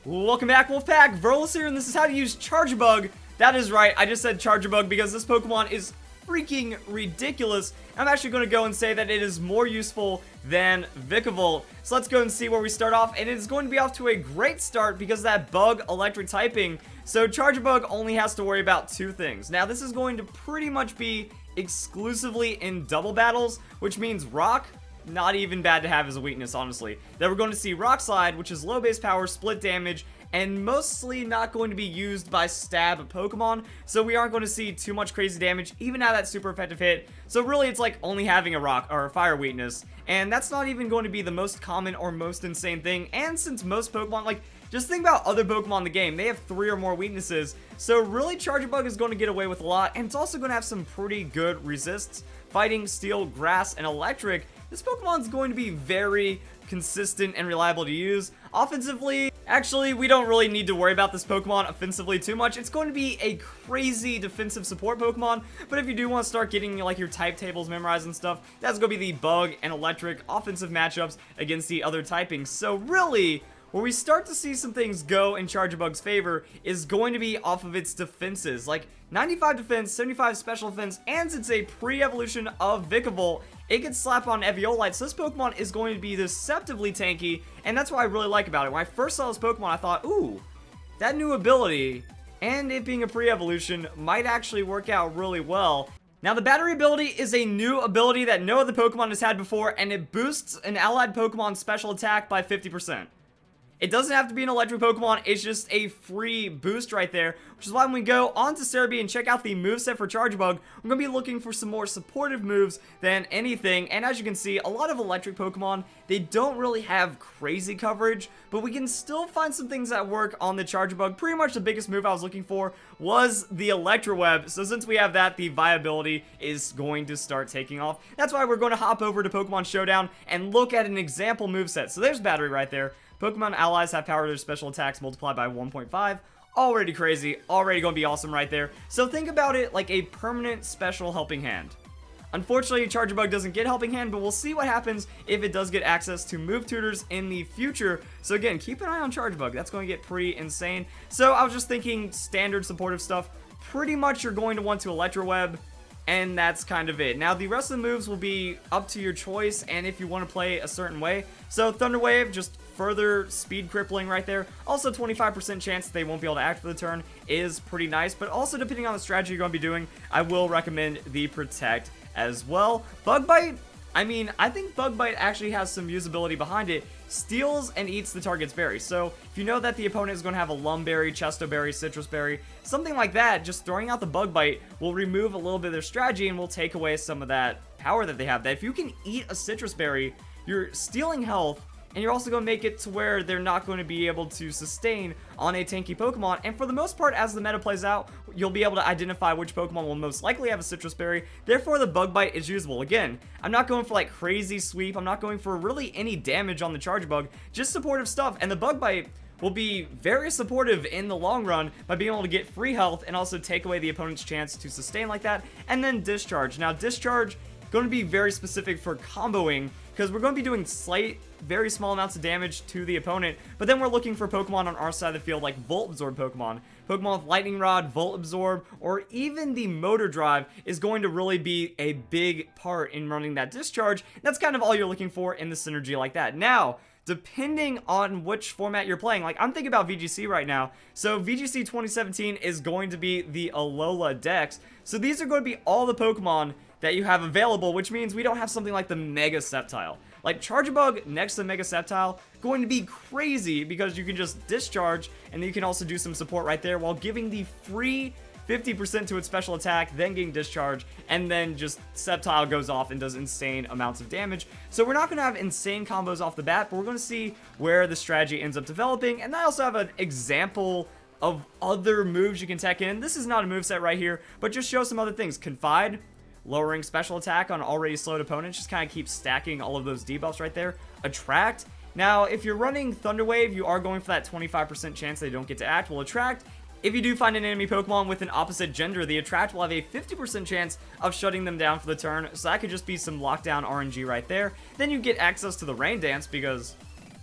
Welcome back, Wolfpack. Verlis here, and this is how to use Charjabug. That is right, I just said Charjabug because this Pokemon is freaking ridiculous. I'm actually going to go and say that it is more useful than Vikavolt. So let's go and see where we start off, and it's going to be off to a great start because of that bug electric typing. So Charjabug only has to worry about two things. Now this is going to pretty much be exclusively in double battles, which means Rock, not even bad to have as a weakness, honestly. Then we're going to see Rock Slide, which is low base power, split damage, and mostly not going to be used by stab Pokemon, so we aren't going to see too much crazy damage, even out of that super effective hit. So really it's like only having a rock or a fire weakness, and that's not even going to be the most common or most insane thing. And since most Pokemon, like, just think about other Pokemon in the game, they have 3 or more weaknesses, so really Charjabug is going to get away with a lot, and it's also going to have some pretty good resists. Fighting Steel, Grass, and Electric, this Pokemon is going to be very consistent and reliable to use. Offensively, actually, we don't really need to worry about this Pokemon offensively too much. It's going to be a crazy defensive support Pokemon, but if you do want to start getting like your type tables memorized and stuff, that's going to be the Bug and Electric offensive matchups against the other typings. So really, where we start to see some things go in Charjabug's favor is going to be off of its defenses. Like 95 defense, 75 special defense, and since it's a pre-evolution of Vikavolt, it can slap on Eviolite, so this Pokemon is going to be deceptively tanky, and that's what I really like about it. When I first saw this Pokemon, I thought, ooh, that new ability, and it being a pre-evolution, might actually work out really well. Now, the battery ability is a new ability that no other Pokemon has had before, and it boosts an allied Pokemon's special attack by 50%. It doesn't have to be an electric Pokemon, it's just a free boost right there, which is why when we go on to Cerebi and check out the moveset for Charjabug, we're going to be looking for some more supportive moves than anything. And as you can see, a lot of electric Pokemon, they don't really have crazy coverage, but we can still find some things that work on the Charjabug. Pretty much the biggest move I was looking for was the Electro Web, so since we have that, the viability is going to start taking off. That's why we're going to hop over to Pokemon Showdown and look at an example moveset. So there's Battery right there. Pokemon allies have power their special attacks multiplied by 1.5. Already crazy, already going to be awesome right there. So think about it like a permanent special helping hand. Unfortunately, Charjabug doesn't get helping hand, but we'll see what happens if it does get access to move tutors in the future. So again, keep an eye on Charjabug. That's going to get pretty insane. So I was just thinking standard supportive stuff. Pretty much you're going to want to Electro Web, and that's kind of it. Now, the rest of the moves will be up to your choice and if you want to play a certain way. So Thunder Wave, just further speed crippling right there. Also 25% chance they won't be able to act for the turn is pretty nice, but also depending on the strategy you're going to be doing, I will recommend the Protect as well. Bug Bite, I mean, I think Bug Bite actually has some usability behind it. Steals and eats the target's berry. So if you know that the opponent is going to have a Lum Berry, Chesto Berry, Citrus Berry, something like that, just throwing out the Bug Bite will remove a little bit of their strategy and will take away some of that power that they have. That if you can eat a Citrus Berry, you're stealing health, and you're also going to make it to where they're not going to be able to sustain on a tanky Pokemon. And for the most part, as the meta plays out, you'll be able to identify which Pokemon will most likely have a Citrus Berry. Therefore, the Bug Bite is usable. Again, I'm not going for like crazy sweep. I'm not going for really any damage on the Charjabug. Just supportive stuff. And the Bug Bite will be very supportive in the long run by being able to get free health and also take away the opponent's chance to sustain like that. And then Discharge. Now, Discharge going to be very specific for comboing, because we're going to be doing very small amounts of damage to the opponent, but then we're looking for Pokemon on our side of the field like Volt Absorb Pokemon. Pokemon with Lightning Rod, Volt Absorb, or even the Motor Drive is going to really be a big part in running that Discharge. That's kind of all you're looking for in the synergy like that. Now, depending on which format you're playing, like I'm thinking about VGC right now, so VGC 2017 is going to be the Alola Dex, so these are going to be all the Pokemon that you have available, which means we don't have something like the Mega Sceptile. Like Charjabug next to Mega Sceptile, going to be crazy because you can just Discharge, and then you can also do some support right there while giving the free 50% to its special attack, then getting Discharge, and then just Sceptile goes off and does insane amounts of damage. So we're not going to have insane combos off the bat, but we're going to see where the strategy ends up developing. And I also have an example of other moves you can tech in. This is not a moveset right here, but just show some other things. Confide, lowering special attack on already slowed opponents, just kind of keep stacking all of those debuffs right there. Attract. Now, if you're running Thunder Wave, you are going for that 25% chance they don't get to act. Will Attract. If you do find an enemy Pokemon with an opposite gender, the Attract will have a 50% chance of shutting them down for the turn, so that could just be some lockdown RNG right there. Then you get access to the Rain Dance because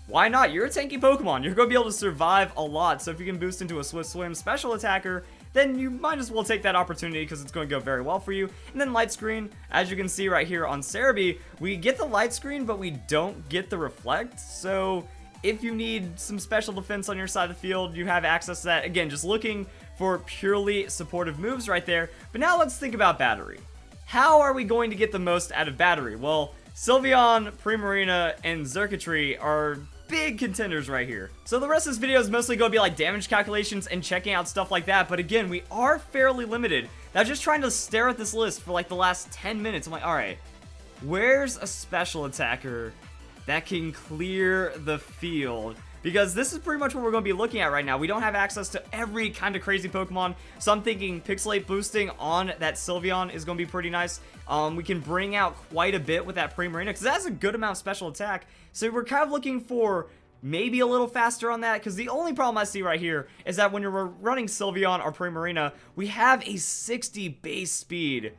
why not? You're a tanky Pokemon. You're going to be able to survive a lot. So if you can boost into a Swift Swim special attacker, then you might as well take that opportunity because it's going to go very well for you. And then Light Screen, as you can see right here on Cerebi, we get the Light Screen, but we don't get the Reflect. So if you need some special defense on your side of the field, you have access to that. Again, just looking for purely supportive moves right there. But now let's think about Battery. How are we going to get the most out of Battery? Well, Sylveon, Primarina, and Xurkitree are big contenders right here. So the rest of this video is mostly going to be like damage calculations and checking out stuff like that. But again, we are fairly limited. Now just trying to stare at this list for like the last 10 minutes. I'm like, alright, where's a special attacker that can clear the field? Because this is pretty much what we're going to be looking at right now. We don't have access to every kind of crazy Pokemon, so I'm thinking Pixelate boosting on that Sylveon is going to be pretty nice. We can bring out quite a bit with that Primarina, because that has a good amount of special attack. So we're kind of looking for maybe a little faster on that, because the only problem I see right here is that when you're running Sylveon or Primarina, we have a 60 base speed,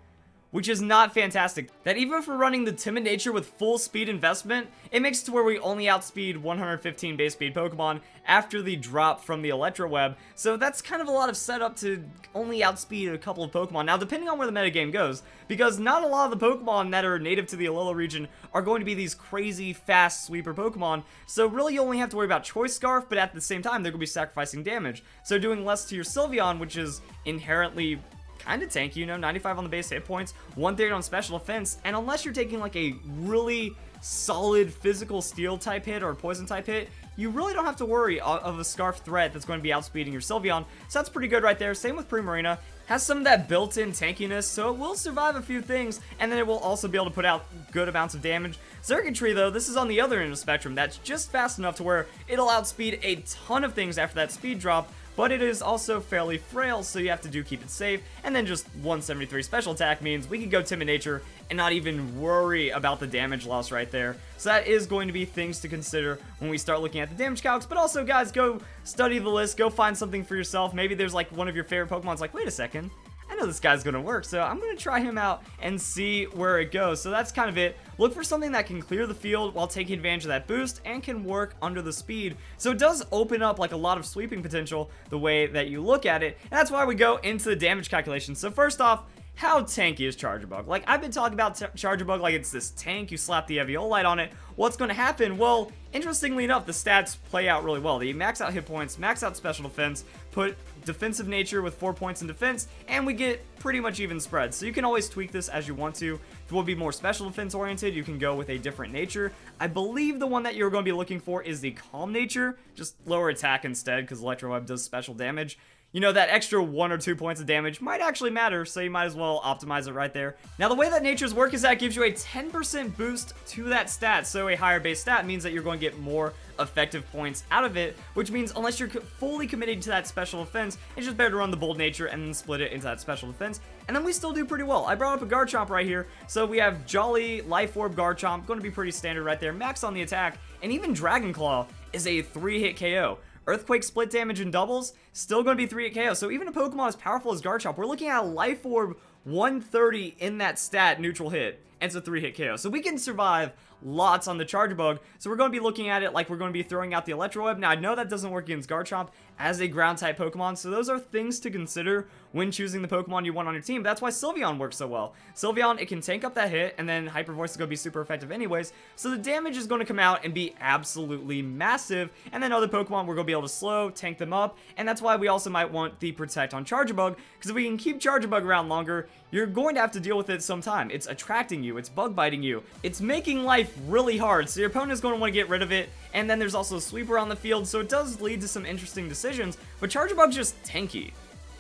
which is not fantastic. That even if we're running the Timid Nature with full speed investment, it makes it to where we only outspeed 115 base speed Pokemon after the drop from the Electro Web. So that's kind of a lot of setup to only outspeed a couple of Pokemon. Now, depending on where the metagame goes, because not a lot of the Pokemon that are native to the Alola region are going to be these crazy fast sweeper Pokemon. So really you only have to worry about Choice Scarf, but at the same time, they're going to be sacrificing damage. So doing less to your Sylveon, which is inherently kind of tanky, you know, 95 on the base hit points, 130 on special defense, and unless you're taking like a really solid physical steel type hit or poison type hit, you really don't have to worry of a Scarf threat that's going to be outspeeding your Sylveon. So that's pretty good right there. Same with Primarina. Has some of that built-in tankiness, so it will survive a few things, and then it will also be able to put out good amounts of damage. Xurkitree, though, this is on the other end of the spectrum. That's just fast enough to where it'll outspeed a ton of things after that speed drop, but it is also fairly frail, so you have to keep it safe. And then just 173 special attack means we can go Timid Nature and not even worry about the damage loss right there. So that is going to be things to consider when we start looking at the damage calcs. But also, guys, go study the list, go find something for yourself. Maybe there's like one of your favorite Pokemon's like, wait a second, I know this guy's gonna work, so I'm gonna try him out and see where it goes. So that's kind of it. Look for something that can clear the field while taking advantage of that boost and can work under the speed. So it does open up like a lot of sweeping potential the way that you look at it, and that's why we go into the damage calculation. So first off, how tanky is Charjabug? Like, I've been talking about Charjabug like it's this tank, you slap the Eviolite on it. What's going to happen? Well, interestingly enough, the stats play out really well. They max out hit points, max out special defense, put defensive nature with 4 points in defense, and we get pretty much even spread. So you can always tweak this as you want to. If you want to be more special defense oriented, you can go with a different nature. I believe the one that you're going to be looking for is the Calm Nature, just lower attack instead because Electro Web does special damage. You know, that extra 1 or 2 points of damage might actually matter, so you might as well optimize it right there. Now, the way that natures work is that it gives you a 10% boost to that stat, so a higher base stat means that you're going to get more effective points out of it, which means unless you're fully committed to that special defense, it's just better to run the bold nature and then split it into that special defense, and then we still do pretty well. I brought up a Garchomp right here, so we have Jolly, Life Orb, Garchomp, going to be pretty standard right there, max on the attack, and even Dragon Claw is a 3-hit KO. Earthquake split damage and doubles, still going to be 3-hit KO. So even a Pokemon as powerful as Garchomp, we're looking at a Life Orb 130 in that stat neutral hit, and it's a 3-hit KO. So we can survive lots on the Charjabug. So we're going to be looking at it like we're going to be throwing out the Electro Web. Now, I know that doesn't work against Garchomp as a ground-type Pokemon, so those are things to consider when choosing the Pokemon you want on your team. That's why Sylveon works so well. Sylveon, it can tank up that hit, and then Hyper Voice is going to be super effective anyways, so the damage is going to come out and be absolutely massive, and then other Pokemon we're going to be able to slow, tank them up, and that's why we also might want the Protect on Charjabug, because if we can keep Charjabug around longer, you're going to have to deal with it sometime. It's attracting you, it's bug biting you, it's making life really hard, so your opponent is going to want to get rid of it, and then there's also a sweeper on the field, so it does lead to some interesting decisions, but Charjabug's just tanky.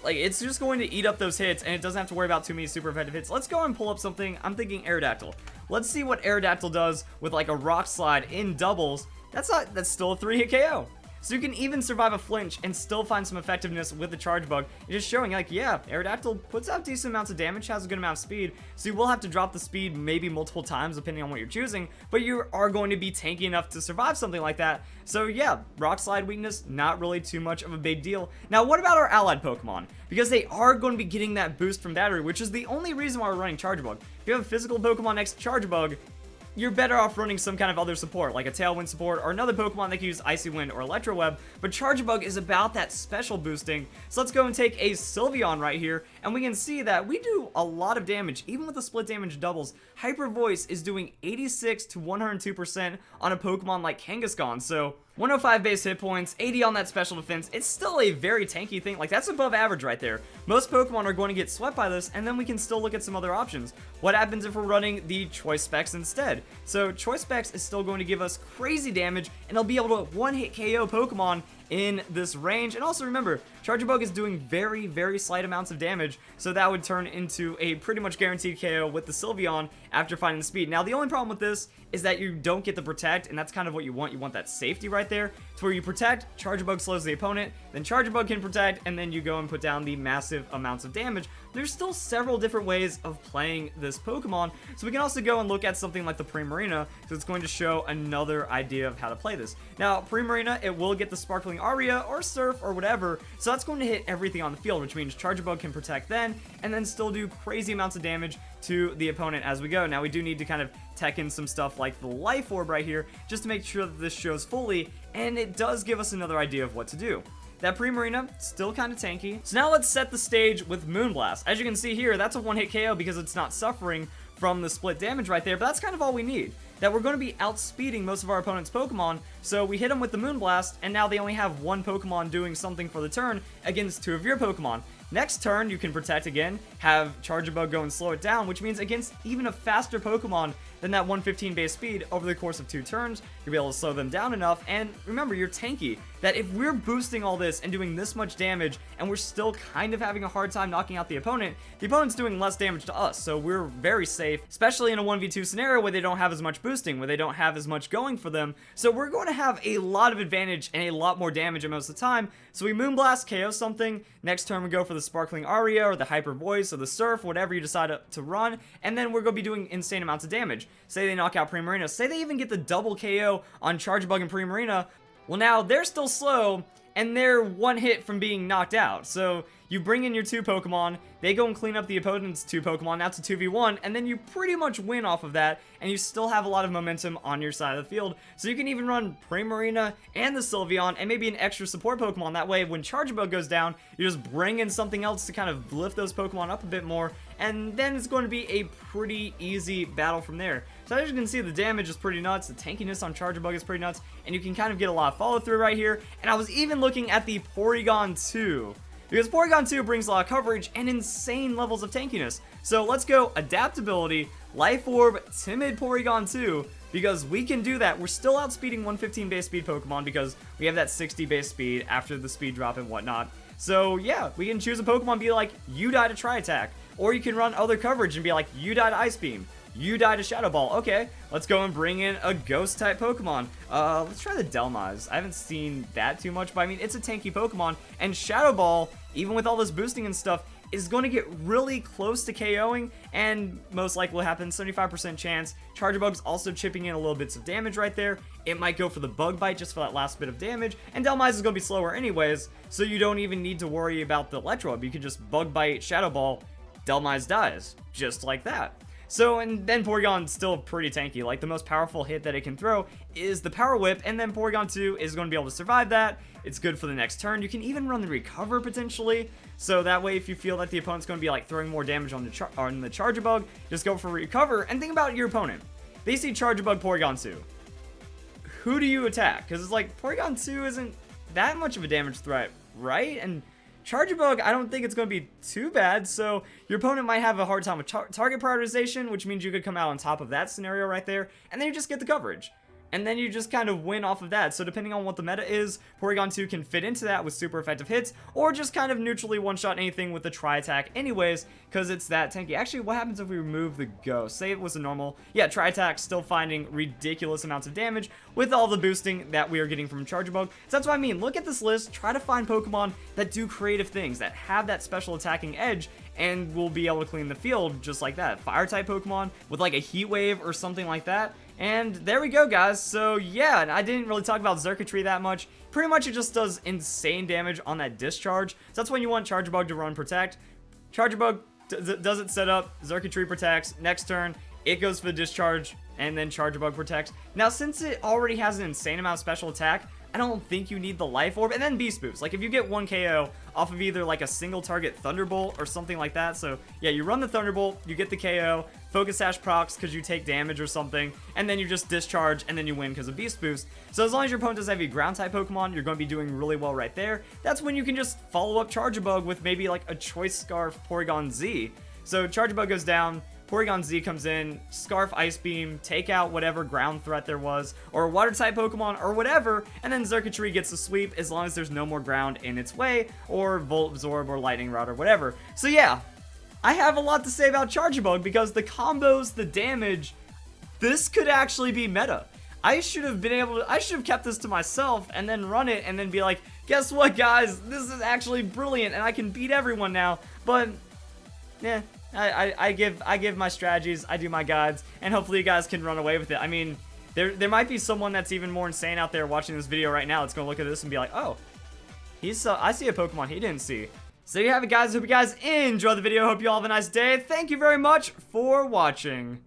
Like, it's just going to eat up those hits, and it doesn't have to worry about too many super effective hits. Let's go and pull up something. I'm thinking Aerodactyl. Let's see what Aerodactyl does with, like, a Rock Slide in doubles. That's still a 3-hit KO. So you can even survive a flinch and still find some effectiveness with the Charjabug. It's just showing, like, yeah, Aerodactyl puts out decent amounts of damage, has a good amount of speed, so you will have to drop the speed maybe multiple times depending on what you're choosing, but you are going to be tanky enough to survive something like that. So yeah, Rock Slide weakness, not really too much of a big deal. Now, what about our allied Pokemon? Because they are going to be getting that boost from Battery, which is the only reason why we're running Charjabug. If you have a physical Pokemon next to Charjabug, you're better off running some kind of other support, like a Tailwind support or another Pokemon that can use Icy Wind or Electro Web. But Charjabug is about that special boosting. So let's go and take a Sylveon right here, and we can see that we do a lot of damage, even with the split damage doubles. Hyper Voice is doing 86 to 102% on a Pokemon like Kangaskhan, so 105 base hit points, 80 on that special defense. It's still a very tanky thing. Like, that's above average right there. Most Pokemon are going to get swept by this, and then we can still look at some other options. What happens if we're running the Choice Specs instead? So Choice Specs is still going to give us crazy damage, and it'll be able to one-hit KO Pokemon in this range. And also remember, Charjabug is doing very, very slight amounts of damage, so that would turn into a pretty much guaranteed KO with the Sylveon after finding the speed. Now, the only problem with this is that you don't get the protect, and that's kind of what you want. You want that safety right there. It's where you protect, Charjabug slows the opponent, then Charjabug can protect, and then you go and put down the massive amounts of damage. There's still several different ways of playing this Pokemon, so we can also go and look at something like the Primarina, so it's going to show another idea of how to play this. Now, Primarina, it will get the Sparkling Aria or Surf or whatever, so that's going to hit everything on the field, which means Charjabug can protect then, and then still do crazy amounts of damage to the opponent as we go. Now, we do need to kind of tech in some stuff like the Life Orb right here, just to make sure that this shows fully, and it does give us another idea of what to do. That Primarina, still kind of tanky. So now let's set the stage with Moonblast. As you can see here, that's a one-hit KO because it's not suffering from the split damage right there, but that's kind of all we need. That we're going to be outspeeding most of our opponent's Pokemon, so we hit them with the Moonblast, and now they only have one Pokemon doing something for the turn against two of your Pokemon. Next turn, you can protect again, have Charjabug go and slow it down, which means against even a faster Pokemon than that 115 base speed over the course of 2 turns, you'll be able to slow them down enough. And remember, you're tanky. That if we're boosting all this and doing this much damage, and we're still kind of having a hard time knocking out the opponent's doing less damage to us, so we're very safe, especially in a 1v2 scenario where they don't have as much boosting, where they don't have as much going for them. So we're going to have a lot of advantage and a lot more damage most of the time. So we Moonblast, KO something. Next turn we go for the Sparkling Aria or the Hyper Voice or the Surf, whatever you decide to run, and then we're going to be doing insane amounts of damage. Say they knock out Primarina, say they even get the double KO on Charjabug and Primarina. Well, now they're still slow, and they're one hit from being knocked out. So you bring in your 2 Pokemon, they go and clean up the opponent's 2 Pokemon, now it's a 2v1, and then you pretty much win off of that, and you still have a lot of momentum on your side of the field. So you can even run Primarina and the Sylveon, and maybe an extra support Pokemon. That way, when Charjabug goes down, you just bring in something else to kind of lift those Pokemon up a bit more, and then it's going to be a pretty easy battle from there. So as you can see, the damage is pretty nuts, the tankiness on Charjabug is pretty nuts, and you can kind of get a lot of follow through right here. And I was even looking at the Porygon 2, because Porygon 2 brings a lot of coverage and insane levels of tankiness. So let's go Adaptability, Life Orb, Timid Porygon 2, because we can do that. We're still outspeeding 115 base speed Pokemon because we have that 60 base speed after the speed drop and whatnot. So yeah, we can choose a Pokemon, be like, you die to Tri-Attack, or you can run other coverage and be like, you die to Ice Beam, you die to Shadow Ball. Okay, let's go and bring in a Ghost type Pokemon. Let's try the Delmize. I haven't seen that too much, but I mean, it's a tanky Pokemon, and Shadow Ball, even with all this boosting and stuff, is going to get really close to KOing, and most likely will happen, 75% chance. Charjabug's also chipping in a little bits of damage right there. It might go for the Bug Bite just for that last bit of damage, and Delmize is going to be slower anyways, so you don't even need to worry about the Electro Web. You can just Bug Bite, Shadow Ball, Delmize dies, just like that. So, and then Porygon's still pretty tanky. Like, the most powerful hit that it can throw is the Power Whip, and then Porygon 2 is going to be able to survive that. It's good for the next turn. You can even run the Recover, potentially. So that way, if you feel that the opponent's going to be, like, throwing more damage on the Charjabug, just go for Recover. And think about your opponent. They see Charjabug, Porygon 2. Who do you attack? Because it's like, Porygon 2 isn't that much of a damage threat, right? And Charjabug, I don't think it's going to be too bad, so your opponent might have a hard time with target prioritization, which means you could come out on top of that scenario right there, and then you just get the coverage. And then you just kind of win off of that. So depending on what the meta is, Porygon 2 can fit into that with super effective hits, or just kind of neutrally one-shot anything with the Tri-Attack anyways, because it's that tanky. Actually, what happens if we remove the Ghost? Say it was a normal, yeah, Tri-Attack still finding ridiculous amounts of damage with all the boosting that we are getting from Charjabug. So that's what I mean. Look at this list, try to find Pokemon that do creative things, that have that special attacking edge, and will be able to clean the field just like that. Fire-type Pokemon with like a Heat Wave or something like that. And there we go, guys. So yeah, and I didn't really talk about Xurkitree that much. Pretty much it just does insane damage on that Discharge. So that's when you want Charjabug to run Protect. Charjabug does it set up, Xurkitree protects, next turn, it goes for the Discharge, and then Charjabug protect. Now, since it already has an insane amount of special attack, I don't think you need the Life Orb, and then Beast Boost. Like, if you get 1 KO off of either, like, a single target Thunderbolt or something like that, so, yeah, you run the Thunderbolt, you get the KO, Focus Sash procs because you take damage or something, and then you just discharge, and then you win because of Beast Boost. So as long as your opponent does have a Ground-type Pokemon, you're going to be doing really well right there. That's when you can just follow up Charjabug with maybe, like, a Choice Scarf Porygon Z. So Charjabug goes down, Porygon Z comes in, Scarf Ice Beam, take out whatever ground threat there was, or a Water-type Pokemon, or whatever, and then Xurkitree gets the sweep as long as there's no more ground in its way, or Volt Absorb, or Lightning Rod, or whatever. So yeah, I have a lot to say about Charjabug, because the combos, the damage, this could actually be meta. I should have kept this to myself, and then run it, and then be like, guess what, guys, this is actually brilliant, and I can beat everyone now, but, yeah. I give my strategies, I do my guides, and hopefully you guys can run away with it. I mean, there might be someone that's even more insane out there watching this video right now that's going to look at this and be like, oh, I see a Pokemon he didn't see. So there you have it, guys. Hope you guys enjoyed the video. Hope you all have a nice day. Thank you very much for watching.